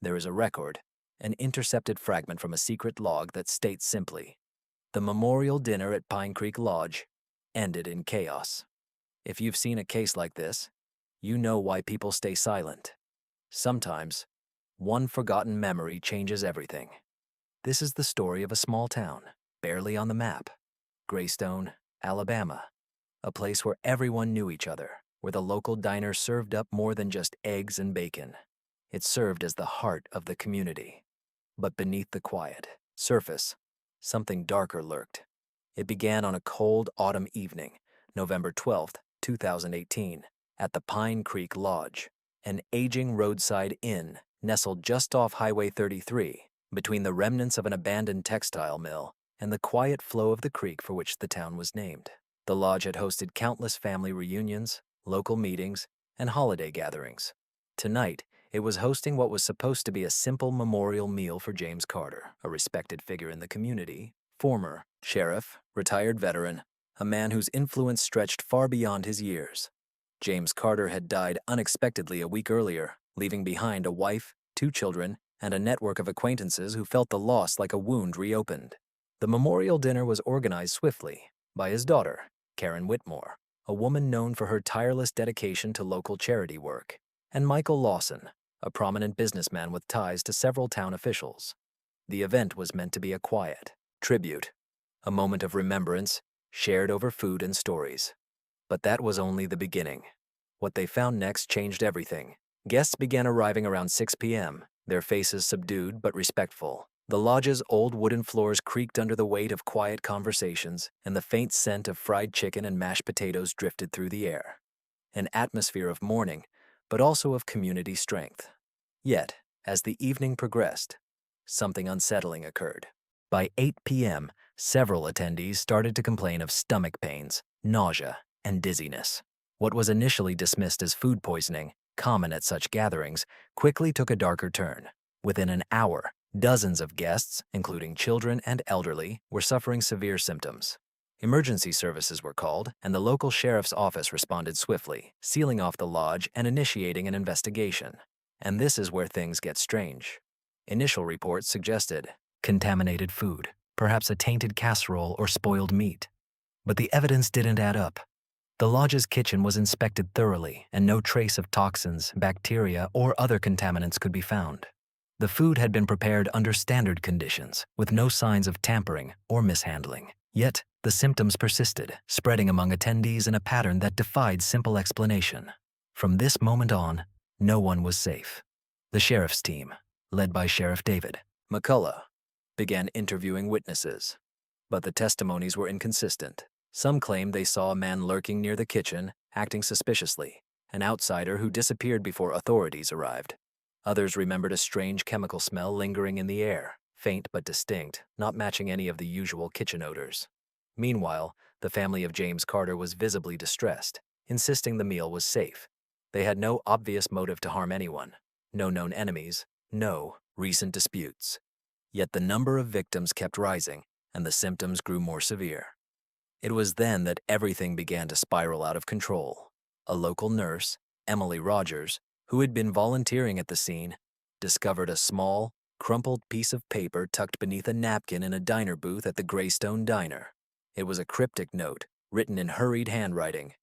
There is a record, an intercepted fragment from a secret log that states simply, "The memorial dinner at Pine Creek Lodge ended in chaos." If you've seen a case like this, you know why people stay silent. Sometimes, one forgotten memory changes everything. This is the story of a small town, barely on the map, Greystone, Alabama, a place where everyone knew each other, where the local diner served up more than just eggs and bacon. It served as the heart of the community. But beneath the quiet surface, something darker lurked. It began on a cold autumn evening, November 12th, 2018, at the Pine Creek Lodge, an aging roadside inn nestled just off Highway 33, between the remnants of an abandoned textile mill and the quiet flow of the creek for which the town was named. The lodge had hosted countless family reunions, local meetings, and holiday gatherings. Tonight, it was hosting what was supposed to be a simple memorial meal for James Carter, a respected figure in the community, former sheriff, retired veteran, a man whose influence stretched far beyond his years. James Carter had died unexpectedly a week earlier, leaving behind a wife, 2 children, and a network of acquaintances who felt the loss like a wound reopened. The memorial dinner was organized swiftly by his daughter, Karen Whitmore, a woman known for her tireless dedication to local charity work, and Michael Lawson, a prominent businessman with ties to several town officials. The event was meant to be a quiet tribute, a moment of remembrance shared over food and stories. But that was only the beginning. What they found next changed everything. Guests began arriving around 6 p.m., their faces subdued but respectful. The lodge's old wooden floors creaked under the weight of quiet conversations, and the faint scent of fried chicken and mashed potatoes drifted through the air. An atmosphere of mourning, but also of community strength. Yet, as the evening progressed, something unsettling occurred. By 8 p.m., several attendees started to complain of stomach pains, nausea, and dizziness. What was initially dismissed as food poisoning, common at such gatherings, quickly took a darker turn. Within an hour, dozens of guests, including children and elderly, were suffering severe symptoms. Emergency services were called, and the local sheriff's office responded swiftly, sealing off the lodge and initiating an investigation. And this is where things get strange. Initial reports suggested contaminated food, perhaps a tainted casserole or spoiled meat. But the evidence didn't add up. The lodge's kitchen was inspected thoroughly, and no trace of toxins, bacteria, or other contaminants could be found. The food had been prepared under standard conditions, with no signs of tampering or mishandling. Yet, the symptoms persisted, spreading among attendees in a pattern that defied simple explanation. From this moment on, no one was safe. The sheriff's team, led by Sheriff David McCullough, began interviewing witnesses. But the testimonies were inconsistent. Some claimed they saw a man lurking near the kitchen, acting suspiciously, an outsider who disappeared before authorities arrived. Others remembered a strange chemical smell lingering in the air, faint but distinct, not matching any of the usual kitchen odors. Meanwhile, the family of James Carter was visibly distressed, insisting the meal was safe. They had no obvious motive to harm anyone, no known enemies, no recent disputes. Yet the number of victims kept rising, and the symptoms grew more severe. It was then that everything began to spiral out of control. A local nurse, Emily Rogers, who had been volunteering at the scene, discovered a small, crumpled piece of paper tucked beneath a napkin in a diner booth at the Greystone Diner. It was a cryptic note, written in hurried handwriting.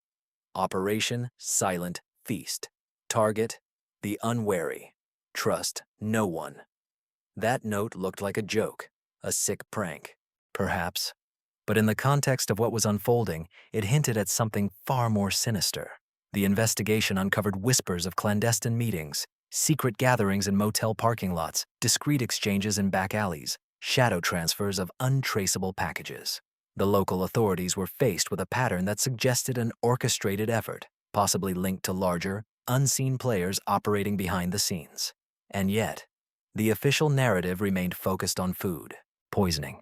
Operation Silent Feast. Target, the unwary. Trust no one. That note looked like a joke, a sick prank, perhaps. But in the context of what was unfolding, it hinted at something far more sinister. The investigation uncovered whispers of clandestine meetings, secret gatherings in motel parking lots, discreet exchanges in back alleys, shadow transfers of untraceable packages. The local authorities were faced with a pattern that suggested an orchestrated effort, possibly linked to larger, unseen players operating behind the scenes. And yet, the official narrative remained focused on food, poisoning.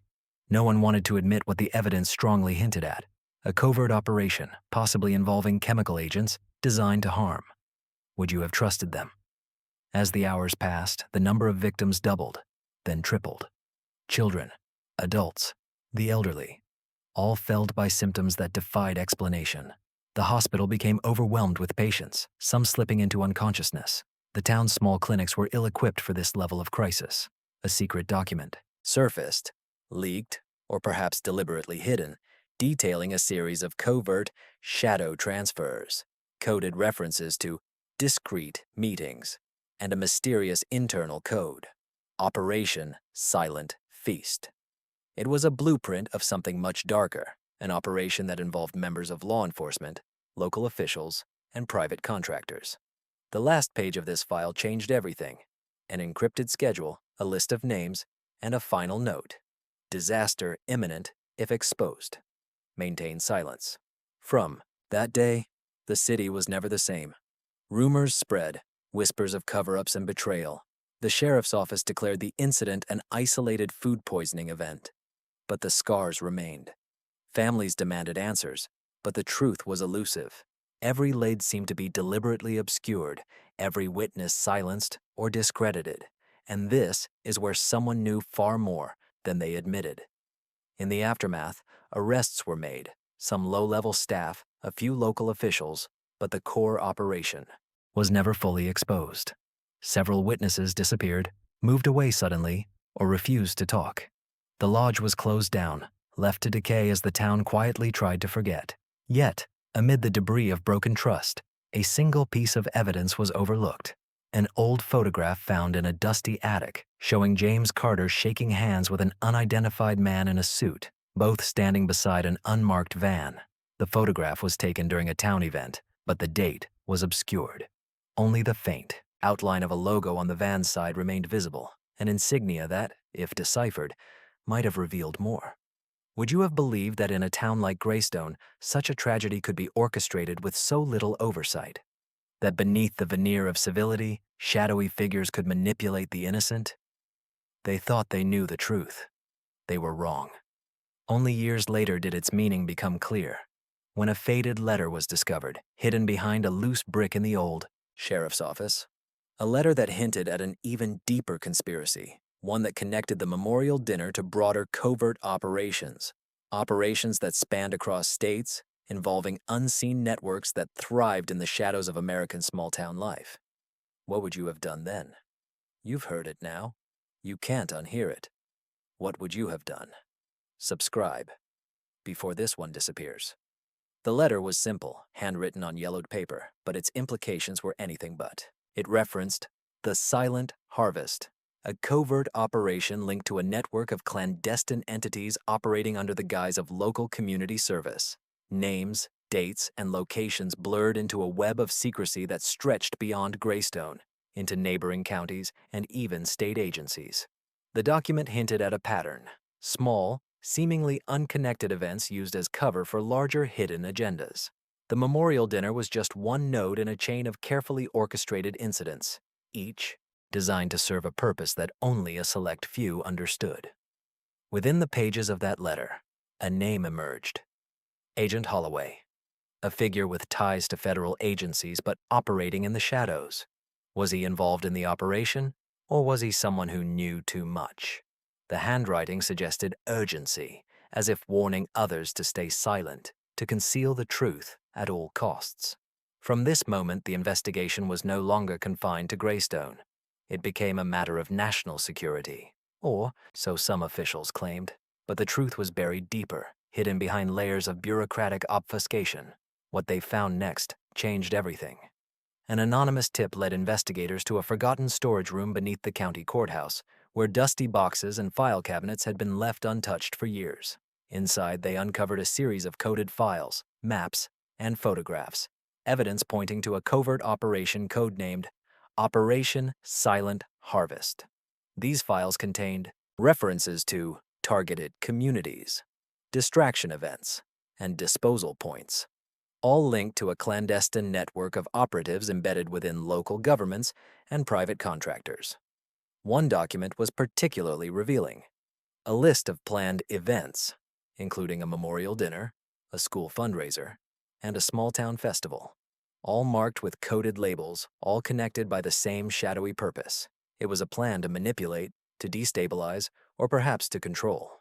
No one wanted to admit what the evidence strongly hinted at, a covert operation, possibly involving chemical agents designed to harm. Would you have trusted them? As the hours passed, the number of victims doubled, then tripled. Children, adults, the elderly, all felled by symptoms that defied explanation. The hospital became overwhelmed with patients, some slipping into unconsciousness. The town's small clinics were ill-equipped for this level of crisis. A secret document surfaced, leaked, or perhaps deliberately hidden, detailing a series of covert shadow transfers, coded references to discreet meetings, and a mysterious internal code, Operation Silent Feast. It was a blueprint of something much darker, an operation that involved members of law enforcement, local officials, and private contractors. The last page of this file changed everything: an encrypted schedule, a list of names, and a final note: disaster imminent if exposed. Maintain silence. From that day, the city was never the same. Rumors spread, whispers of cover-ups and betrayal. The sheriff's office declared the incident an isolated food poisoning event. But the scars remained. Families demanded answers, but the truth was elusive. Every lead seemed to be deliberately obscured, every witness silenced or discredited. And this is where someone knew far more than they admitted. In the aftermath, arrests were made, some low-level staff, a few local officials, but the core operation was never fully exposed. Several witnesses disappeared, moved away suddenly, or refused to talk. The lodge was closed down, left to decay as the town quietly tried to forget. Yet, amid the debris of broken trust, a single piece of evidence was overlooked. An old photograph found in a dusty attic showing James Carter shaking hands with an unidentified man in a suit, both standing beside an unmarked van. The photograph was taken during a town event, but the date was obscured. Only the faint outline of a logo on the van's side remained visible, an insignia that, if deciphered, might have revealed more. Would you have believed that in a town like Greystone, such a tragedy could be orchestrated with so little oversight? That beneath the veneer of civility, shadowy figures could manipulate the innocent? They thought they knew the truth. They were wrong. Only years later did its meaning become clear, when a faded letter was discovered, hidden behind a loose brick in the old sheriff's office. A letter that hinted at an even deeper conspiracy, one that connected the memorial dinner to broader covert operations that spanned across states, involving unseen networks that thrived in the shadows of American small-town life. What would you have done then? You've heard it now. You can't unhear it. What would you have done? Subscribe before this one disappears. The letter was simple, handwritten on yellowed paper, but its implications were anything but. It referenced the Silent Harvest, a covert operation linked to a network of clandestine entities operating under the guise of local community service. Names, dates, and locations blurred into a web of secrecy that stretched beyond Greystone, into neighboring counties and even state agencies. The document hinted at a pattern: small, seemingly unconnected events used as cover for larger hidden agendas. The memorial dinner was just one node in a chain of carefully orchestrated incidents, each designed to serve a purpose that only a select few understood. Within the pages of that letter, a name emerged: Agent Holloway, a figure with ties to federal agencies but operating in the shadows. Was he involved in the operation, or was he someone who knew too much? The handwriting suggested urgency, as if warning others to stay silent, to conceal the truth at all costs. From this moment, the investigation was no longer confined to Greystone. It became a matter of national security, or so some officials claimed. But the truth was buried deeper, hidden behind layers of bureaucratic obfuscation. What they found next changed everything. An anonymous tip led investigators to a forgotten storage room beneath the county courthouse, where dusty boxes and file cabinets had been left untouched for years. Inside, they uncovered a series of coded files, maps, and photographs, evidence pointing to a covert operation codenamed Operation Silent Harvest. These files contained references to targeted communities, distraction events, and disposal points, all linked to a clandestine network of operatives embedded within local governments and private contractors. One document was particularly revealing: a list of planned events, including a memorial dinner, a school fundraiser, and a small-town festival, all marked with coded labels, all connected by the same shadowy purpose. It was a plan to manipulate, to destabilize, or perhaps to control.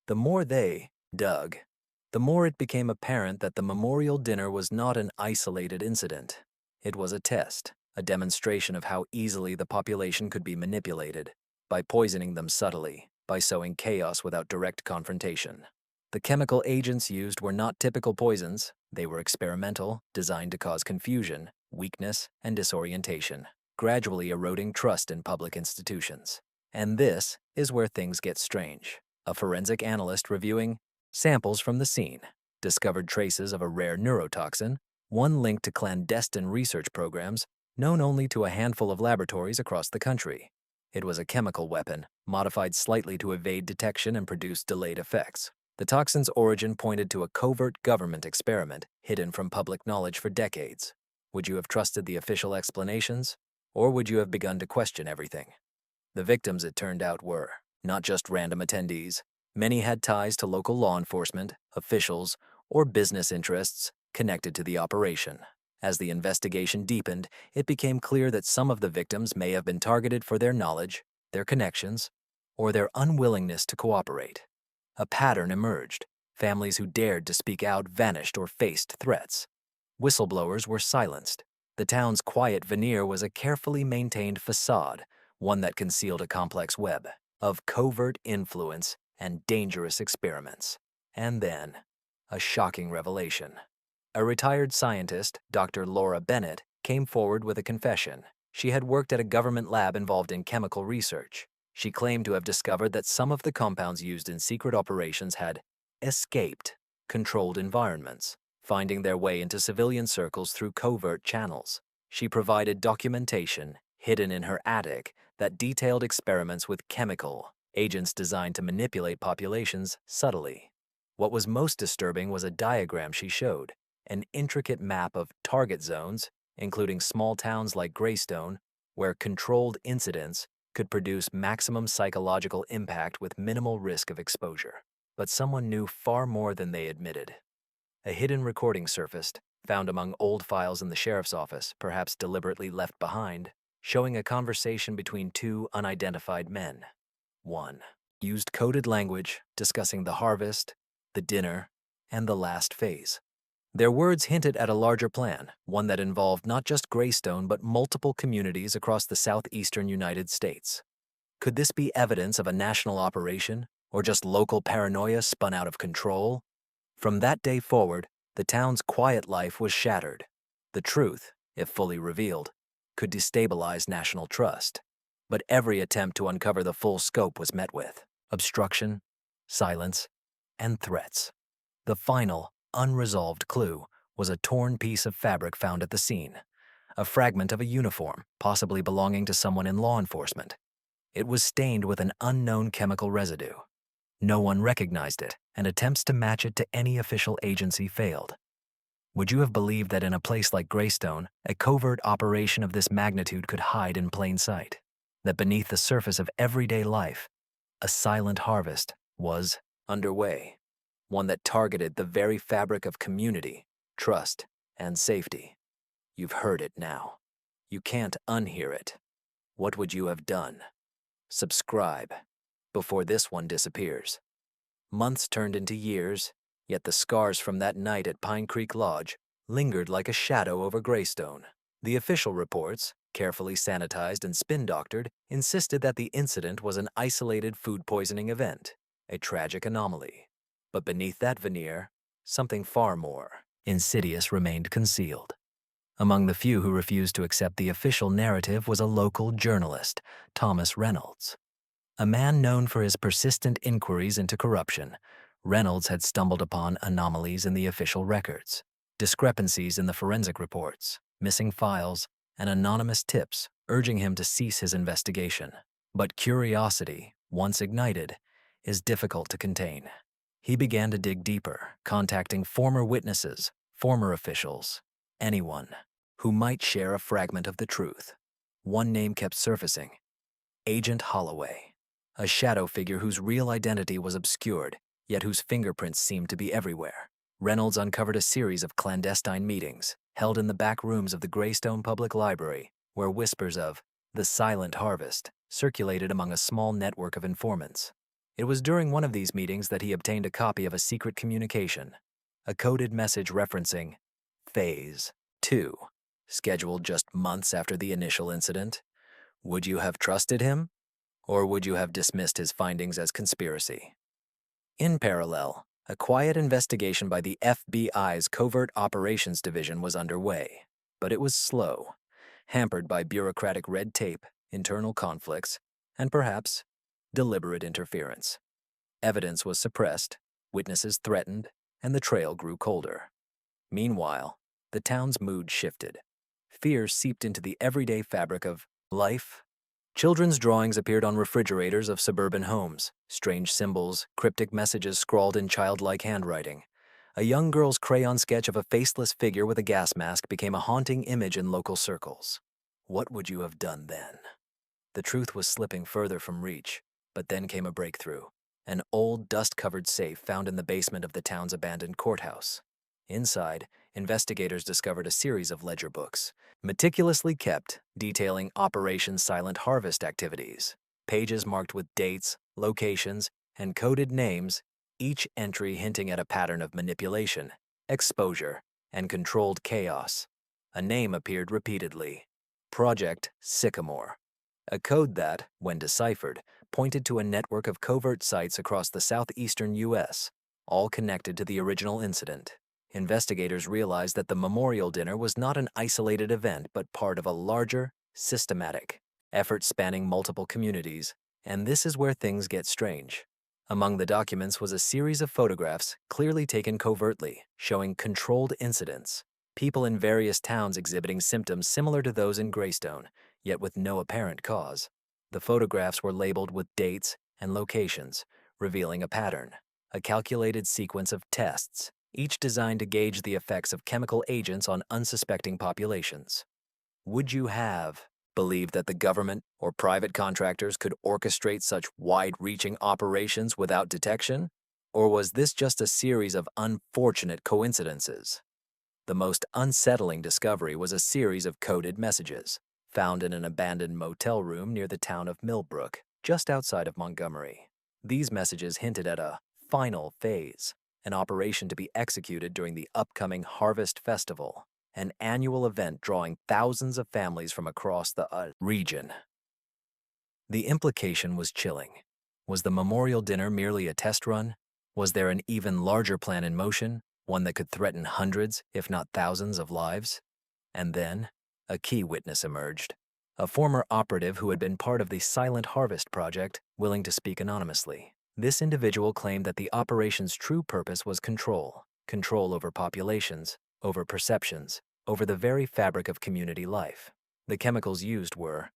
The more they dug, the more it became apparent that the memorial dinner was not an isolated incident. It was a test, a demonstration of how easily the population could be manipulated, by poisoning them subtly, by sowing chaos without direct confrontation. The chemical agents used were not typical poisons, they were experimental, designed to cause confusion, weakness, and disorientation, gradually eroding trust in public institutions. And this is where things get strange. A forensic analyst reviewing samples from the scene discovered traces of a rare neurotoxin, one linked to clandestine research programs known only to a handful of laboratories across the country. It was a chemical weapon, modified slightly to evade detection and produce delayed effects. The toxin's origin pointed to a covert government experiment hidden from public knowledge for decades. Would you have trusted the official explanations, or would you have begun to question everything? The victims, it turned out, were not just random attendees. Many had ties to local law enforcement, officials, or business interests connected to the operation. As the investigation deepened, it became clear that some of the victims may have been targeted for their knowledge, their connections, or their unwillingness to cooperate. A pattern emerged. Families who dared to speak out vanished or faced threats. Whistleblowers were silenced. The town's quiet veneer was a carefully maintained facade, one that concealed a complex web of covert influence and dangerous experiments. And then, a shocking revelation. A retired scientist, Dr. Laura Bennett, came forward with a confession. She had worked at a government lab involved in chemical research. She claimed to have discovered that some of the compounds used in secret operations had escaped controlled environments, finding their way into civilian circles through covert channels. She provided documentation, hidden in her attic, that detailed experiments with chemical agents designed to manipulate populations subtly. What was most disturbing was a diagram she showed, an intricate map of target zones, including small towns like Greystone, where controlled incidents could produce maximum psychological impact with minimal risk of exposure. But someone knew far more than they admitted. A hidden recording surfaced, found among old files in the sheriff's office, perhaps deliberately left behind, showing a conversation between two unidentified men. One used coded language discussing the harvest, the dinner, and the last phase. Their words hinted at a larger plan, one that involved not just Greystone but multiple communities across the southeastern United States. Could this be evidence of a national operation, or just local paranoia spun out of control? From that day forward, the town's quiet life was shattered. The truth, if fully revealed, could destabilize national trust. But every attempt to uncover the full scope was met with obstruction, silence, and threats. The final, unresolved clue was a torn piece of fabric found at the scene, a fragment of a uniform, possibly belonging to someone in law enforcement. It was stained with an unknown chemical residue. No one recognized it, and attempts to match it to any official agency failed. Would you have believed that in a place like Greystone, a covert operation of this magnitude could hide in plain sight? That beneath the surface of everyday life, a silent harvest was underway, one that targeted the very fabric of community, trust, and safety? You've heard it now. You can't unhear it. What would you have done? Subscribe before this one disappears. Months turned into years, yet the scars from that night at Pine Creek Lodge lingered like a shadow over Greystone. The official reports, carefully sanitized and spin-doctored, insisted that the incident was an isolated food poisoning event, a tragic anomaly. But beneath that veneer, something far more insidious remained concealed. Among the few who refused to accept the official narrative was a local journalist, Thomas Reynolds. A man known for his persistent inquiries into corruption, Reynolds had stumbled upon anomalies in the official records, discrepancies in the forensic reports, missing files, and anonymous tips urging him to cease his investigation. But curiosity, once ignited, is difficult to contain. He began to dig deeper, contacting former witnesses, former officials, anyone who might share a fragment of the truth. One name kept surfacing: Agent Holloway, a shadow figure whose real identity was obscured, yet whose fingerprints seemed to be everywhere. Reynolds uncovered a series of clandestine meetings held in the back rooms of the Greystone Public Library, where whispers of the Silent Harvest circulated among a small network of informants. It was during one of these meetings that he obtained a copy of a secret communication, a coded message referencing Phase 2, scheduled just months after the initial incident? Would you have trusted him? Or would you have dismissed his findings as conspiracy? In parallel, a quiet investigation by the FBI's Covert Operations Division was underway, but it was slow, hampered by bureaucratic red tape, internal conflicts, and perhaps deliberate interference. Evidence was suppressed, witnesses threatened, and the trail grew colder. Meanwhile, the town's mood shifted. Fear seeped into the everyday fabric of life. Children's drawings appeared on refrigerators of suburban homes, strange symbols, cryptic messages scrawled in childlike handwriting. A young girl's crayon sketch of a faceless figure with a gas mask became a haunting image in local circles. What would you have done then? The truth was slipping further from reach, but then came a breakthrough. An old, dust-covered safe found in the basement of the town's abandoned courthouse. Inside, investigators discovered a series of ledger books, meticulously kept, detailing Operation Silent Harvest activities. Pages marked with dates, locations, and coded names, each entry hinting at a pattern of manipulation, exposure, and controlled chaos. A name appeared repeatedly: Project Sycamore. A code that, when deciphered, pointed to a network of covert sites across the southeastern U.S., all connected to the original incident. Investigators realized that the memorial dinner was not an isolated event but part of a larger, systematic effort spanning multiple communities, and this is where things get strange. Among the documents was a series of photographs clearly taken covertly, showing controlled incidents, people in various towns exhibiting symptoms similar to those in Greystone, yet with no apparent cause. The photographs were labeled with dates and locations, revealing a pattern, a calculated sequence of tests, each designed to gauge the effects of chemical agents on unsuspecting populations. Would you have believed that the government or private contractors could orchestrate such wide-reaching operations without detection? Or was this just a series of unfortunate coincidences? The most unsettling discovery was a series of coded messages, found in an abandoned motel room near the town of Millbrook, just outside of Montgomery. These messages hinted at a final phase, an operation to be executed during the upcoming Harvest Festival, an annual event drawing thousands of families from across the region. The implication was chilling. Was the memorial dinner merely a test run? Was there an even larger plan in motion, one that could threaten hundreds, if not thousands, of lives? And then, a key witness emerged, a former operative who had been part of the Silent Harvest project, willing to speak anonymously. This individual claimed that the operation's true purpose was control over populations, over perceptions, over the very fabric of community life. The chemicals used were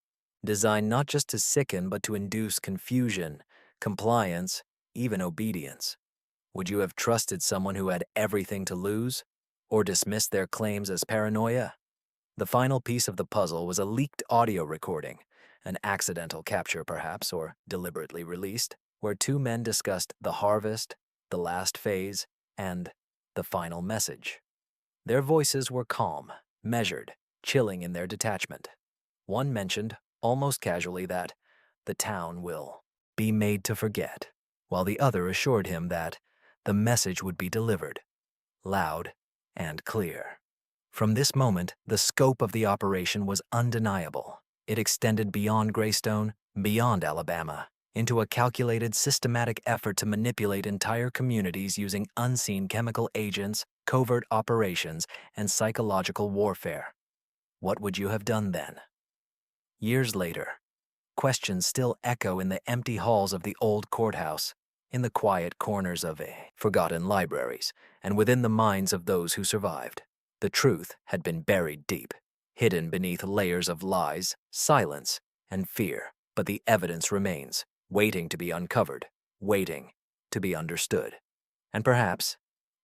designed not just to sicken but to induce confusion, compliance, even obedience. Would you have trusted someone who had everything to lose, or dismissed their claims as paranoia? The final piece of the puzzle was a leaked audio recording, an accidental capture perhaps, or deliberately released, where two men discussed the harvest, the last phase, and the final message. Their voices were calm, measured, chilling in their detachment. One mentioned, almost casually, that the town will be made to forget, while the other assured him that the message would be delivered, loud and clear. From this moment, the scope of the operation was undeniable. It extended beyond Greystone, beyond Alabama, into a calculated, systematic effort to manipulate entire communities using unseen chemical agents, covert operations, and psychological warfare. What would you have done then? Years later, questions still echo in the empty halls of the old courthouse, in the quiet corners of forgotten libraries, and within the minds of those who survived. The truth had been buried deep, hidden beneath layers of lies, silence, and fear, but the evidence remains, waiting to be uncovered, waiting to be understood. And perhaps,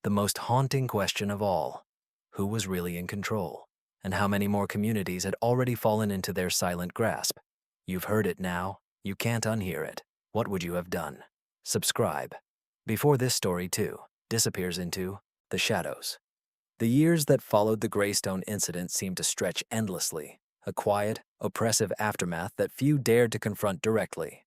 the most haunting question of all, who was really in control, and how many more communities had already fallen into their silent grasp? You've heard it now, you can't unhear it. What would you have done? Subscribe. Before this story, too, disappears into the shadows. The years that followed the Greystone incident seemed to stretch endlessly, a quiet, oppressive aftermath that few dared to confront directly.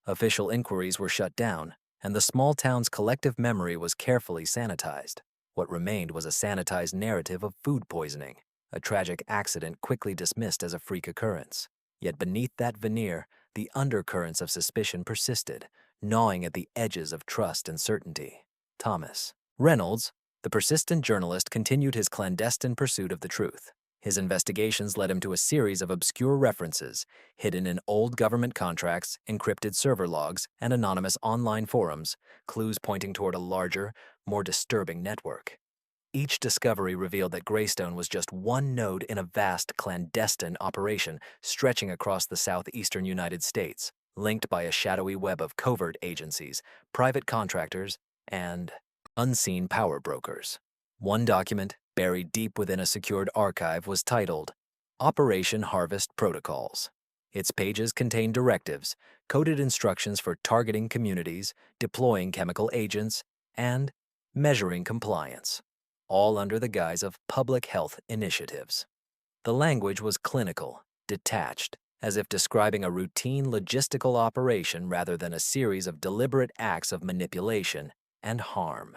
Official inquiries were shut down, and the small town's collective memory was carefully sanitized. What remained was a sanitized narrative of food poisoning, a tragic accident quickly dismissed as a freak occurrence. Yet beneath that veneer, the undercurrents of suspicion persisted, gnawing at the edges of trust and certainty. Thomas Reynolds, the persistent journalist, continued his clandestine pursuit of the truth. His investigations led him to a series of obscure references, hidden in old government contracts, encrypted server logs, and anonymous online forums, clues pointing toward a larger, more disturbing network. Each discovery revealed that Greystone was just one node in a vast clandestine operation stretching across the southeastern United States, linked by a shadowy web of covert agencies, private contractors, and unseen power brokers. One document, buried deep within a secured archive, was titled Operation Harvest Protocols. Its pages contained directives, coded instructions for targeting communities, deploying chemical agents, and measuring compliance, all under the guise of public health initiatives. The language was clinical, detached, as if describing a routine logistical operation rather than a series of deliberate acts of manipulation and harm.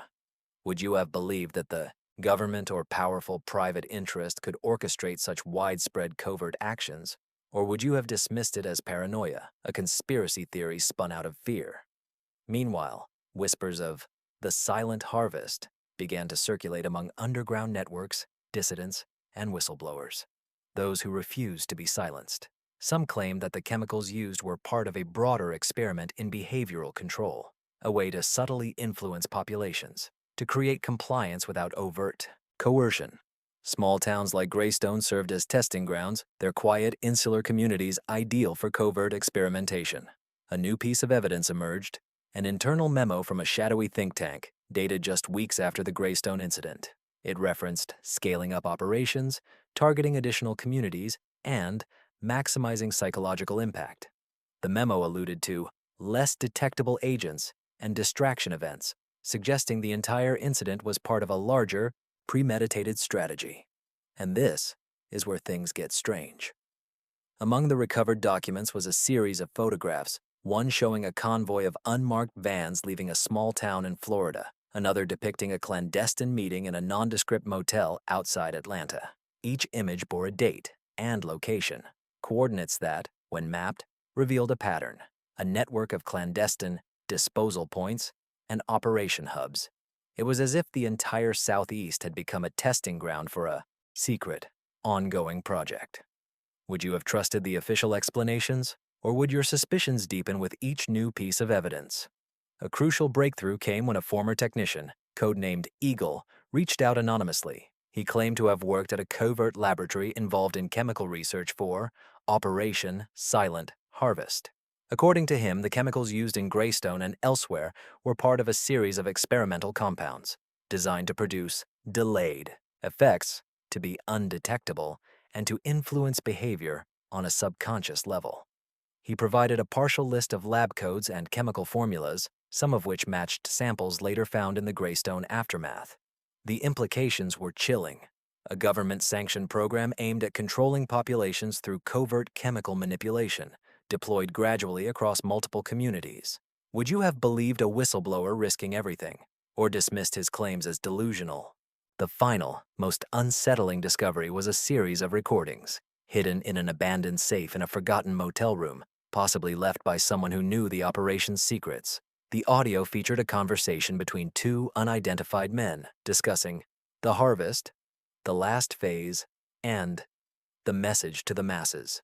Would you have believed that the government or powerful private interest could orchestrate such widespread covert actions, or would you have dismissed it as paranoia, a conspiracy theory spun out of fear? Meanwhile, whispers of the silent harvest began to circulate among underground networks, dissidents, and whistleblowers, those who refused to be silenced. Some claimed that the chemicals used were part of a broader experiment in behavioral control, a way to subtly influence populations, to create compliance without overt coercion. Small towns like Greystone served as testing grounds, their quiet, insular communities ideal for covert experimentation. A new piece of evidence emerged, an internal memo from a shadowy think tank, dated just weeks after the Greystone incident. It referenced scaling up operations, targeting additional communities, and maximizing psychological impact. The memo alluded to less detectable agents and distraction events, suggesting the entire incident was part of a larger, premeditated strategy. And this is where things get strange. Among the recovered documents was a series of photographs, one showing a convoy of unmarked vans leaving a small town in Florida, another depicting a clandestine meeting in a nondescript motel outside Atlanta. Each image bore a date and location, coordinates that, when mapped, revealed a pattern, a network of clandestine disposal points and operation hubs. It was as if the entire Southeast had become a testing ground for a secret, ongoing project. Would you have trusted the official explanations, or would your suspicions deepen with each new piece of evidence? A crucial breakthrough came when a former technician, codenamed Eagle, reached out anonymously. He claimed to have worked at a covert laboratory involved in chemical research for Operation Silent Harvest. According to him, the chemicals used in Greystone and elsewhere were part of a series of experimental compounds designed to produce delayed effects, to be undetectable, and to influence behavior on a subconscious level. He provided a partial list of lab codes and chemical formulas, some of which matched samples later found in the Greystone aftermath. The implications were chilling. A government-sanctioned program aimed at controlling populations through covert chemical manipulation, deployed gradually across multiple communities. Would you have believed a whistleblower risking everything, or dismissed his claims as delusional? The final, most unsettling discovery was a series of recordings, hidden in an abandoned safe in a forgotten motel room, possibly left by someone who knew the operation's secrets. The audio featured a conversation between two unidentified men discussing the harvest, the last phase, and the message to the masses.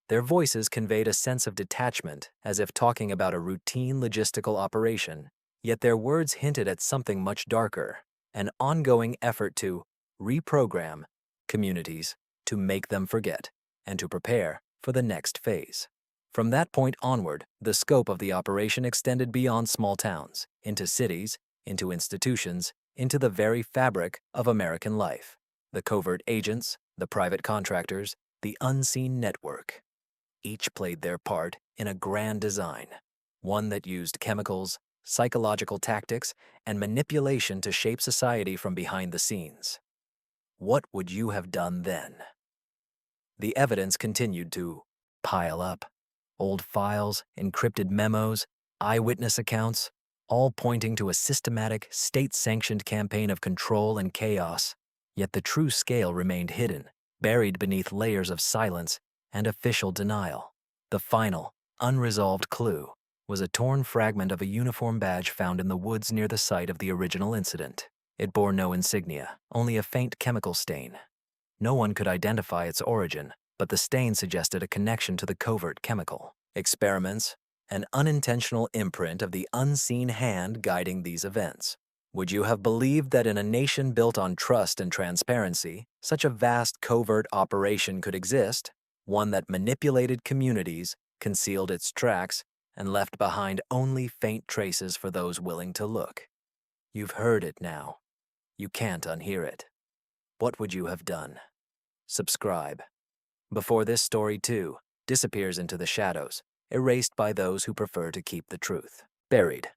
Their voices conveyed a sense of detachment, as if talking about a routine logistical operation, yet their words hinted at something much darker, an ongoing effort to reprogram communities, to make them forget, and to prepare for the next phase. From that point onward, the scope of the operation extended beyond small towns, into cities, into institutions, into the very fabric of American life. The covert agents, the private contractors, the unseen network. Each played their part in a grand design, one that used chemicals, psychological tactics, and manipulation to shape society from behind the scenes. What would you have done then? The evidence continued to pile up. Old files, encrypted memos, eyewitness accounts, all pointing to a systematic, state-sanctioned campaign of control and chaos. Yet the true scale remained hidden, buried beneath layers of silence and official denial. The final, unresolved clue was a torn fragment of a uniform badge found in the woods near the site of the original incident. It bore no insignia, only a faint chemical stain. No one could identify its origin, but the stain suggested a connection to the covert chemical experiments, an unintentional imprint of the unseen hand guiding these events. Would you have believed that in a nation built on trust and transparency, such a vast covert operation could exist, one that manipulated communities, concealed its tracks, and left behind only faint traces for those willing to look? You've heard it now. You can't unhear it. What would you have done? Subscribe. Before this story, too, disappears into the shadows, erased by those who prefer to keep the truth buried.